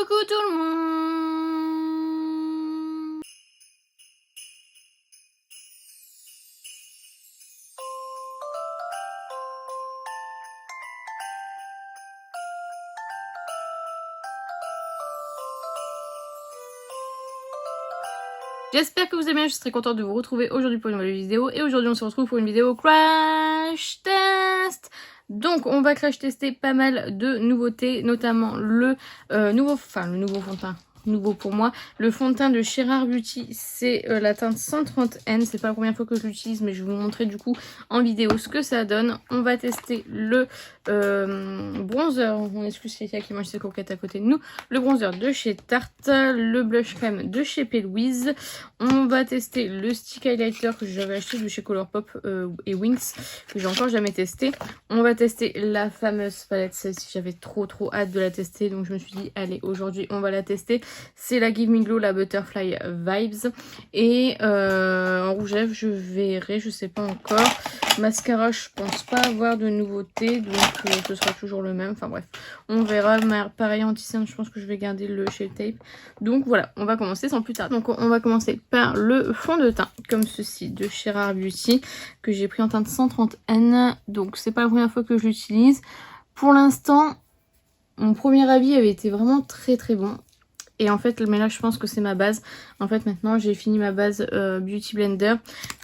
Coucou tout le monde. J'espère que vous allez bien, je suis très contente de vous retrouver aujourd'hui pour une nouvelle vidéo. Et aujourd'hui on se retrouve pour une vidéo crash test. Donc on va crash tester pas mal de nouveautés, notamment le nouveau fond de teint. Nouveau pour moi, le fond de teint de Chez Rare Beauty, c'est la teinte 130N. C'est pas la première fois que je l'utilise, mais je vais vous montrer du coup en vidéo ce que ça donne. On va tester le bronzer, on excuse Célia qui mange ses coquettes à côté de nous, le bronzer de chez Tarte, le blush crème de chez P. Louise. On va tester le stick highlighter que j'avais acheté de chez Colourpop et Wings, que j'ai encore jamais testé. On va tester la fameuse palette, celle-ci j'avais trop hâte de la tester, donc je me suis dit allez aujourd'hui on va la tester. C'est la Give Me Glow, la Butterfly Vibes. Et en rouge à lèvres je verrai, je sais pas encore. Mascara je pense pas avoir de nouveauté, donc ce sera toujours le même, enfin bref on verra. Pareil anti-cerne, je pense que je vais garder le Shape Tape. Donc voilà, on va commencer sans plus tarder. Donc on va commencer par le fond de teint comme ceci de chez Rare Beauty, que j'ai pris en teinte 130N, donc c'est pas la première fois que je l'utilise. Pour l'instant mon premier avis avait été vraiment très bon. Et en fait, mais là je pense que c'est ma base. En fait maintenant j'ai fini ma base Beauty Blender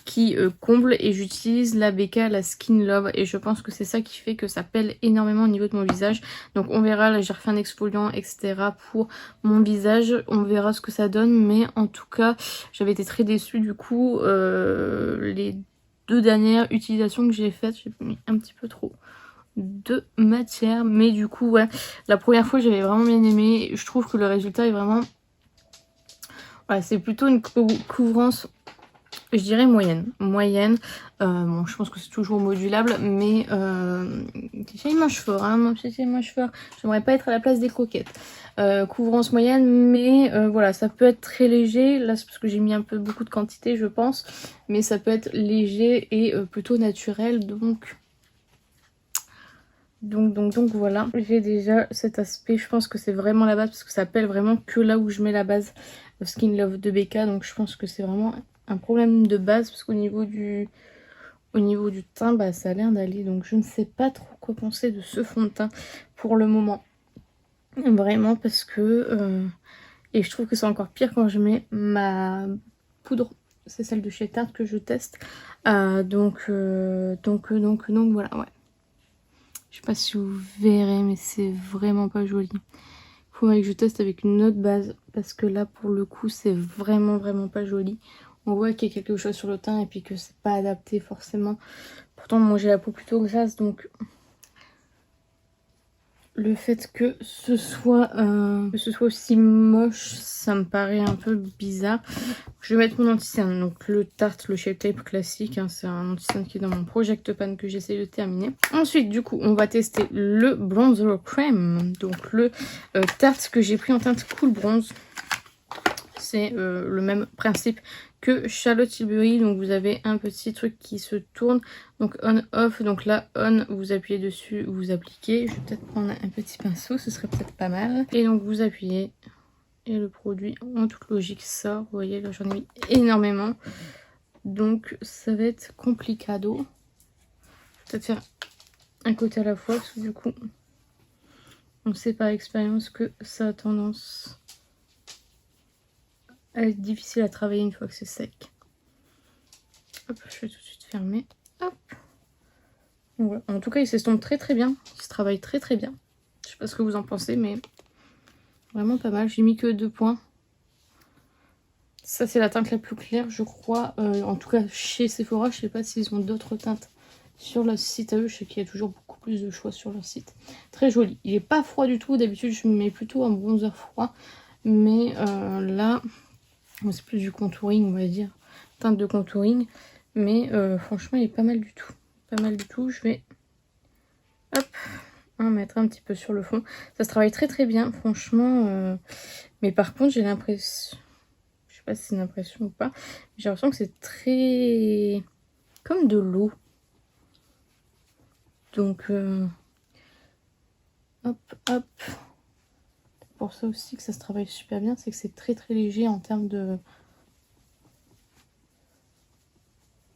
qui comble, et j'utilise la BK, la Skin Love. Et je pense que c'est ça qui fait que ça pèle énormément au niveau de mon visage. Donc on verra, là j'ai refait un exfoliant etc. pour mon visage. On verra ce que ça donne. Mais en tout cas j'avais été très déçue du coup. Les deux dernières utilisations que j'ai faites, j'ai mis un petit peu trop de matière, mais du coup ouais, la première fois j'avais vraiment bien aimé. Je trouve que le résultat est vraiment, voilà, c'est plutôt une couvrance, je dirais moyenne. Bon, je pense que c'est toujours modulable, mais j'ai une manche fort, hein, j'aimerais pas être à la place des coquettes. Couvrance moyenne, mais voilà, ça peut être très léger. Là c'est parce que j'ai mis un peu beaucoup de quantité je pense, mais ça peut être léger et plutôt naturel, donc voilà, j'ai déjà cet aspect. Je pense que c'est vraiment la base parce que ça pèle vraiment que là où je mets la base Skin Love de BK. Donc je pense que c'est vraiment un problème de base parce qu'au niveau du teint, bah ça a l'air d'aller. Donc je ne sais pas trop quoi penser de ce fond de teint pour le moment. Vraiment, parce que et je trouve que c'est encore pire quand je mets ma poudre. C'est celle de chez Tarte que je teste. Donc voilà, ouais. Je sais pas si vous verrez, mais c'est vraiment pas joli. Il faudrait que je teste avec une autre base, parce que là pour le coup c'est vraiment pas joli. On voit qu'il y a quelque chose sur le teint et puis que c'est pas adapté forcément. Pourtant moi j'ai la peau plutôt grasse, donc le fait que ce soit aussi moche, ça me paraît un peu bizarre. Je vais mettre mon anti-cerne, donc le Tarte, le Shape Tape classique, hein, c'est un anti-cerne qui est dans mon Project Pan que j'essaie de terminer. Ensuite du coup on va tester le Bronzer Crème, donc le Tarte que j'ai pris en teinte Cool Bronze. C'est le même principe que Charlotte Tilbury. Donc vous avez un petit truc qui se tourne, donc on off. Donc là on, vous appuyez dessus, vous appliquez. Je vais peut-être prendre un petit pinceau, ce serait peut-être pas mal. Et donc vous appuyez et le produit en toute logique sort. Vous voyez là j'en ai mis énormément, donc ça va être complicado. Je vais peut-être faire un côté à la fois parce que du coup on sait par expérience que ça a tendance à être difficile à travailler une fois que c'est sec. Hop, je vais tout de suite fermer. Hop. Voilà. En tout cas, il s'estompe très bien. Il se travaille très bien. Je sais pas ce que vous en pensez, mais vraiment pas mal. J'ai mis que 2 points. Ça, c'est la teinte la plus claire, je crois. En tout cas, chez Sephora, je sais pas s'ils ont d'autres teintes sur leur site à eux. Je sais qu'il y a toujours beaucoup plus de choix sur leur site. Très joli. Il est pas froid du tout. D'habitude, je me mets plutôt un bronzer froid. Mais là, c'est plus du contouring, on va dire. Teinte de contouring. Mais franchement, il est pas mal du tout. Pas mal du tout. Je vais hop, en mettre un petit peu sur le fond. Ça se travaille très bien, franchement. Mais par contre, j'ai l'impression... Je sais pas si c'est une impression ou pas. J'ai l'impression que c'est très... comme de l'eau. Donc... hop. pour ça aussi que ça se travaille super bien, c'est que c'est très très léger en termes de...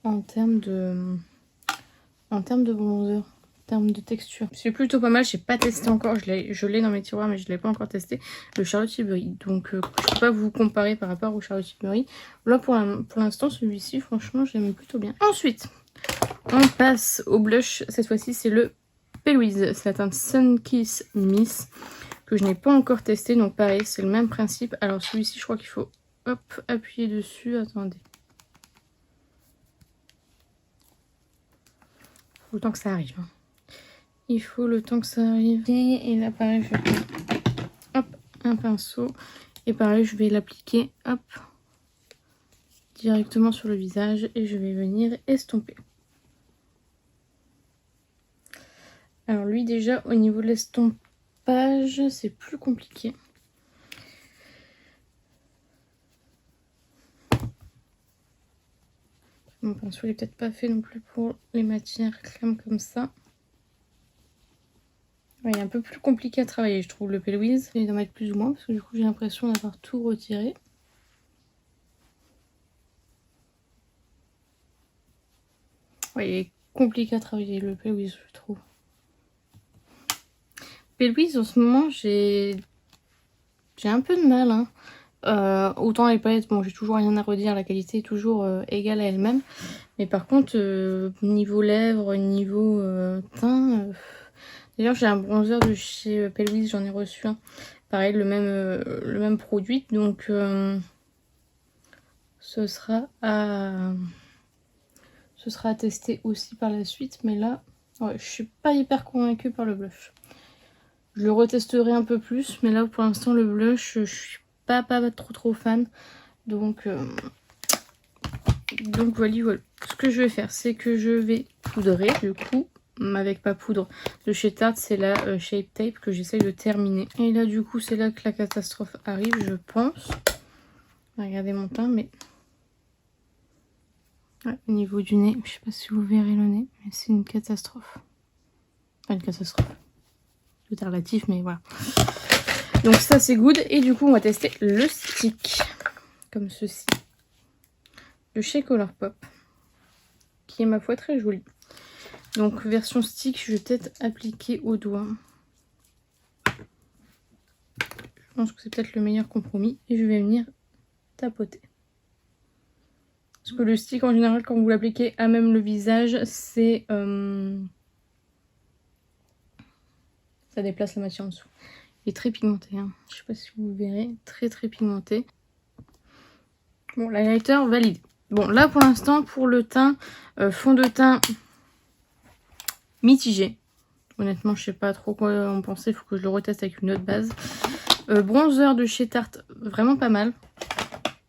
En termes de bronzer, en termes de texture. C'est plutôt pas mal, j'ai pas testé encore, je l'ai dans mes tiroirs mais je l'ai pas encore testé, le Charlotte Tilbury. Donc je peux pas vous comparer par rapport au Charlotte Tilbury. Là pour l'instant celui-ci franchement j'aime plutôt bien. Ensuite on passe au blush, cette fois-ci c'est le P. Louise, c'est la teinte Sun Kiss Miss que je n'ai pas encore testé, donc pareil c'est le même principe. Alors celui-ci je crois qu'il faut hop appuyer dessus, attendez. Le temps que ça arrive. Il faut le temps que ça arrive. Et là pareil je vais hop un pinceau et pareil je vais l'appliquer hop directement sur le visage et je vais venir estomper. Alors lui déjà au niveau de l'estompage c'est plus compliqué. Mon pinceau n'est peut-être pas fait non plus pour les matières crème comme ça. Ouais, il est un peu plus compliqué à travailler je trouve le P. Louise. Il doit mettre plus ou moins parce que du coup j'ai l'impression d'avoir tout retiré. Ouais, il est compliqué à travailler le P. Louise je trouve. P. Louise en ce moment j'ai un peu de mal hein. Autant les palettes, bon j'ai toujours rien à redire, la qualité est toujours égale à elle-même. Mais par contre niveau lèvres, niveau teint... D'ailleurs j'ai un bronzer de chez P. Louise, j'en ai reçu un. Pareil le même produit, donc ce sera à tester aussi par la suite. Mais là, ouais, je suis pas hyper convaincue par le blush. Je le retesterai un peu plus, mais là pour l'instant le blush, je suis pas trop fan. Donc voilà. Ce que je vais faire, c'est que je vais poudrer du coup, avec pas poudre de chez Tarte, c'est la Shape Tape que j'essaye de terminer. Et là du coup c'est là que la catastrophe arrive, je pense. Regardez mon teint, mais ouais, au niveau du nez, je sais pas si vous verrez le nez, mais c'est une catastrophe. Pas une catastrophe. C'est relatif, mais voilà. Donc ça c'est good. Et du coup on va tester le stick. Comme ceci. De chez Colourpop. Qui est ma foi très joli. Donc version stick, je vais peut-être appliquer au doigt. Je pense que c'est peut-être le meilleur compromis. Et je vais venir tapoter. Parce que le stick en général quand vous l'appliquez à même le visage, c'est... ça déplace la matière en dessous. Il est très pigmenté, hein. Je sais pas si vous verrez, très pigmenté. Bon, l'highlighter valide. Bon, là pour l'instant, pour le teint, fond de teint mitigé. Honnêtement, je sais pas trop quoi en penser, il faut que je le reteste avec une autre base. Bronzer de chez Tarte, vraiment pas mal.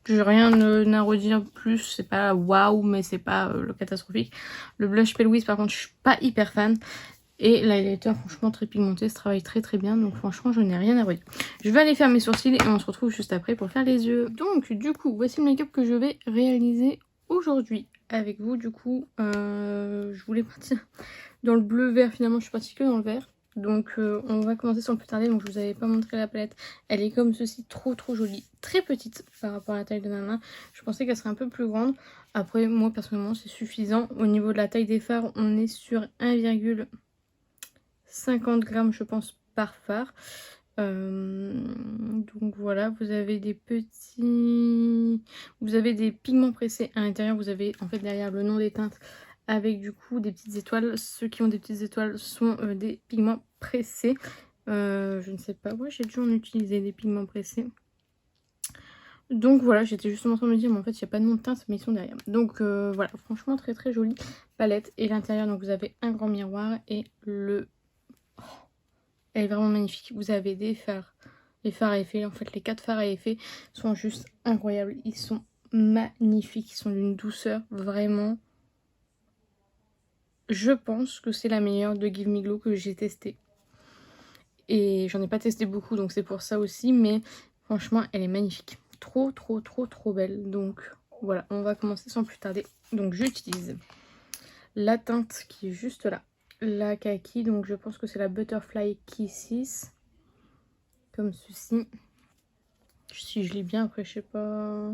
J'ai rien à redire plus, c'est pas waouh, mais c'est pas le catastrophique. Le blush P. Louise, par contre, je suis pas hyper fan. Et l'highlighter, franchement, très pigmenté, ça travaille très bien. Donc franchement, je n'ai rien à redire. Je vais aller faire mes sourcils et on se retrouve juste après pour faire les yeux. Donc du coup, voici le make-up que je vais réaliser aujourd'hui avec vous. Du coup, je voulais partir dans le bleu vert. Finalement, je suis partie que dans le vert. Donc on va commencer sans plus tarder. Donc je vous avais pas montré la palette. Elle est comme ceci, trop jolie. Très petite par rapport à la taille de ma main. Je pensais qu'elle serait un peu plus grande. Après, moi personnellement, c'est suffisant. Au niveau de la taille des fards, on est sur 1,50 grammes je pense par fard. Donc voilà, vous avez des pigments pressés à l'intérieur. Vous avez en fait derrière le nom des teintes avec du coup des petites étoiles. Ceux qui ont des petites étoiles sont des pigments pressés. Je ne sais pas, ouais, j'ai dû en utiliser des pigments pressés. Donc voilà, j'étais justement en train de me dire, mais en fait il n'y a pas de nom de teinte, mais ils sont derrière. Donc voilà, franchement très jolie palette. Et l'intérieur, donc vous avez un grand miroir et le... Oh, elle est vraiment magnifique. Vous avez des fards, les fards à effet, en fait les 4 fards à effet sont juste incroyables. Ils sont magnifiques, ils sont d'une douceur vraiment... Je pense que c'est la meilleure de Give Me Glow que j'ai testée. Et j'en ai pas testé beaucoup, donc c'est pour ça aussi, mais franchement elle est magnifique. Trop belle. Donc voilà, on va commencer sans plus tarder. Donc j'utilise la teinte qui est juste là, la kaki, donc je pense que c'est la Butterfly Kisses, comme ceci. Si je lis bien, après je sais pas...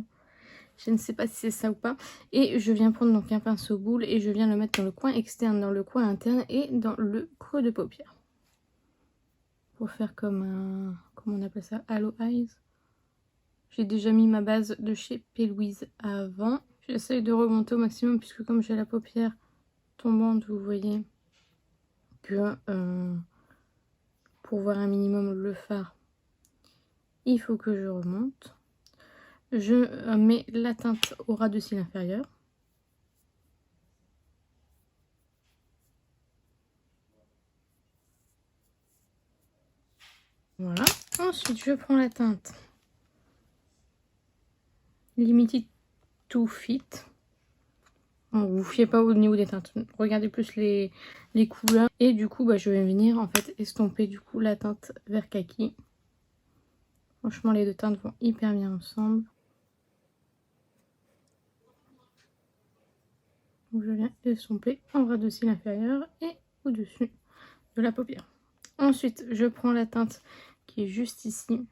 Je ne sais pas si c'est ça ou pas. Et je viens prendre donc un pinceau boule et je viens le mettre dans le coin externe, dans le coin interne et dans le creux de paupière. Pour faire comme un... comment on appelle ça? Halo Eyes. J'ai déjà mis ma base de chez P. Louise avant. J'essaye de remonter au maximum puisque comme j'ai la paupière tombante, vous voyez que pour voir un minimum le fard, il faut que je remonte. Je mets la teinte au ras de cils inférieur. Voilà. Ensuite, je prends la teinte Limited to Fit. Bon, vous fiez pas au niveau des teintes. Regardez plus les couleurs. Et du coup, je vais venir en fait estomper du coup la teinte vert kaki. Franchement, les deux teintes vont hyper bien ensemble. Donc, je viens estomper en ras de cils inférieur et au-dessus de la paupière. Ensuite, je prends la teinte qui est juste ici.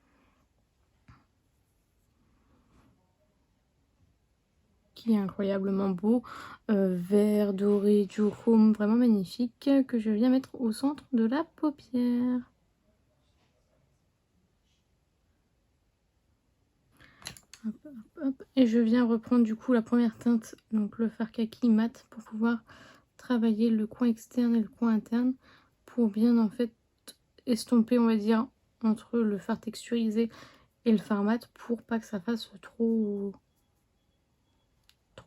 Qui est incroyablement beau. Vert, doré, du chrome, vraiment magnifique. Que je viens mettre au centre de la paupière. Hop, hop, hop. Et je viens reprendre du coup la première teinte, donc le fard kaki mat, pour pouvoir travailler le coin externe et le coin interne. Pour bien en fait estomper, on va dire, entre le fard texturisé et le fard mat, pour pas que ça fasse trop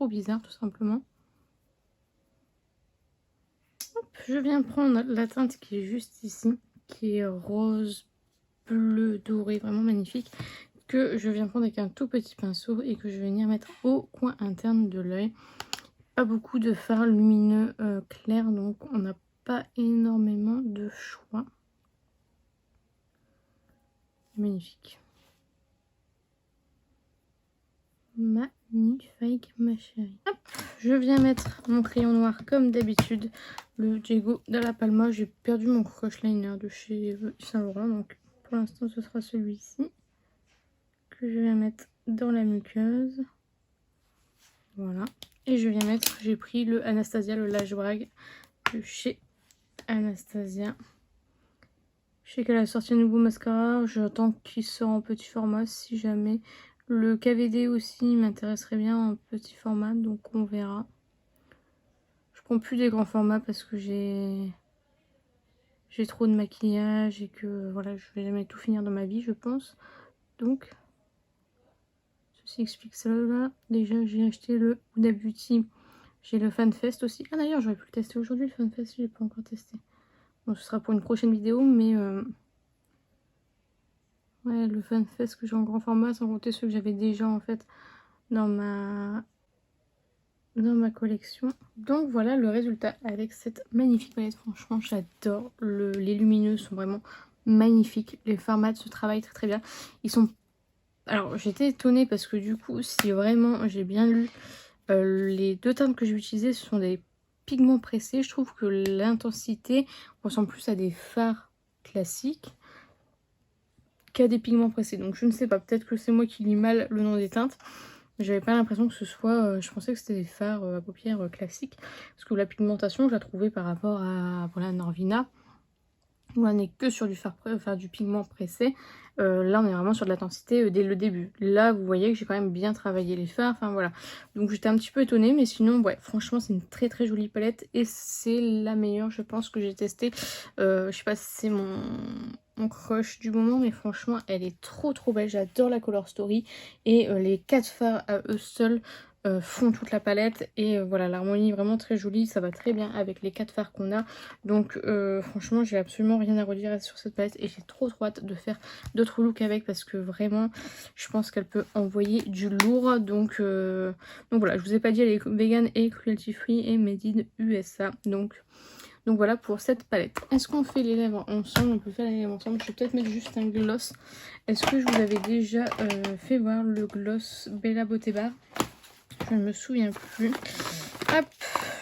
bizarre tout simplement. Hop, je viens prendre la teinte qui est juste ici, qui est rose, bleu, doré, vraiment magnifique, que je viens prendre avec un tout petit pinceau et que je vais venir mettre au coin interne de l'œil. Pas beaucoup de fard lumineux clair, donc on n'a pas énormément de choix. Magnifique. Magnifique, ma chérie. Hop, je viens mettre mon crayon noir comme d'habitude, le Diego de la Palma. J'ai perdu mon crush liner de chez Saint Laurent, donc pour l'instant ce sera celui-ci que je viens mettre dans la muqueuse. Voilà. Et je viens mettre, j'ai pris le Anastasia, le Lash Brag de chez Anastasia. Je sais qu'elle a sorti un nouveau mascara, j'attends qu'il sort en petit format si jamais. Le KVD aussi m'intéresserait bien en petit format, donc on verra. Je prends plus des grands formats parce que j'ai trop de maquillage et que voilà, je vais jamais tout finir dans ma vie, je pense. Donc, ceci explique cela. Déjà, j'ai acheté le Huda Beauty. J'ai le FanFest aussi. Ah d'ailleurs, j'aurais pu le tester aujourd'hui, le FanFest, je l'ai pas encore testé. Bon, ce sera pour une prochaine vidéo, mais... ouais, le FanFest que j'ai en grand format, sans compter ceux que j'avais déjà en fait dans ma collection. Donc voilà le résultat avec cette magnifique palette. Franchement, j'adore. Les lumineux sont vraiment magnifiques. Les formats se travaillent très très bien. Ils sont... Alors, j'étais étonnée parce que du coup, si vraiment j'ai bien lu, les deux teintes que j'ai utilisées, ce sont des pigments pressés. Je trouve que l'intensité ressemble plus à des fards classiques qu'à des pigments pressés. Donc je ne sais pas, peut-être que c'est moi qui lis mal le nom des teintes. J'avais pas l'impression que ce soit... je pensais que c'était des fards à paupières classiques. Parce que la pigmentation, je la trouvais par rapport à voilà, Norvina, où on n'est que sur du du pigment pressé. Là, on est vraiment sur de l'intensité dès le début. Là, vous voyez que j'ai quand même bien travaillé les fards. Enfin, voilà. Donc, j'étais un petit peu étonnée. Mais sinon, ouais, franchement, c'est une très, très jolie palette. Et c'est la meilleure, je pense, que j'ai testée. Je sais pas si c'est mon crush du moment. Mais franchement, elle est trop, trop belle. J'adore la Color Story. Et les 4 fards à eux seuls font toute la palette. Et voilà, l'harmonie est vraiment très jolie. Ça va très bien avec les 4 fards qu'on a. Donc franchement, j'ai absolument rien à redire sur cette palette. Et j'ai trop hâte de faire d'autres looks avec. Parce que vraiment, je pense qu'elle peut envoyer du lourd. Donc voilà, je vous ai pas dit, elle est vegan et cruelty free et made in USA. Donc voilà pour cette palette. Est-ce qu'on fait les lèvres ensemble? On peut faire les lèvres ensemble. Je vais peut-être mettre juste un gloss. Est-ce que je vous avais déjà fait voir le gloss Bella Beauté Bar? Je ne me souviens plus. Hop,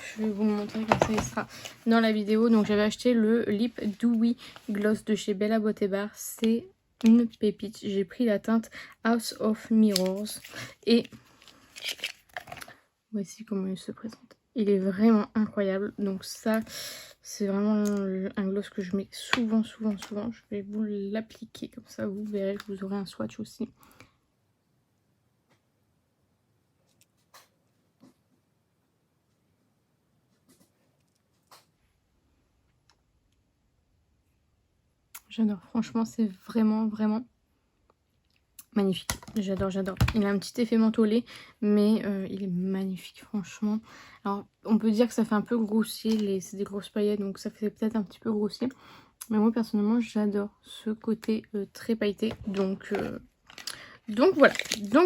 je vais vous le montrer comme ça il sera dans la vidéo. Donc j'avais acheté le Lip Dewy Gloss de chez Bella Beauté Bar. C'est une pépite. J'ai pris la teinte House of Mirrors et voici comment il se présente. Il est vraiment incroyable. Donc ça, c'est vraiment un gloss que je mets souvent. Je vais vous l'appliquer comme ça, vous verrez que vous aurez un swatch aussi. J'adore, franchement c'est vraiment magnifique. J'adore. Il a un petit effet mentholé, mais il est magnifique franchement. Alors on peut dire que ça fait un peu grossier, c'est des grosses paillettes, donc ça fait peut-être un petit peu grossier. Mais moi personnellement j'adore ce côté très pailleté, donc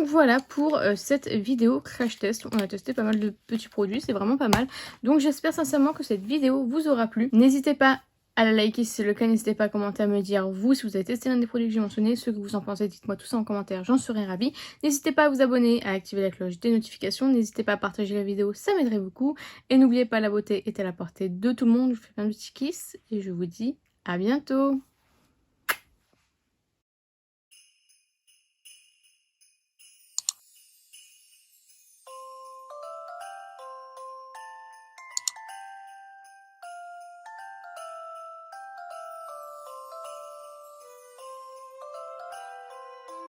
voilà pour cette vidéo crash test. On a testé pas mal de petits produits, c'est vraiment pas mal. Donc j'espère sincèrement que cette vidéo vous aura plu. N'hésitez pas à la liker si c'est le cas, n'hésitez pas à commenter, à me dire vous si vous avez testé l'un des produits que j'ai mentionnés, ce que vous en pensez, dites-moi tout ça en commentaire, j'en serais ravie. N'hésitez pas à vous abonner, à activer la cloche des notifications, n'hésitez pas à partager la vidéo, ça m'aiderait beaucoup. Et n'oubliez pas, la beauté est à la portée de tout le monde, je vous fais plein de petits kisses et je vous dis à bientôt.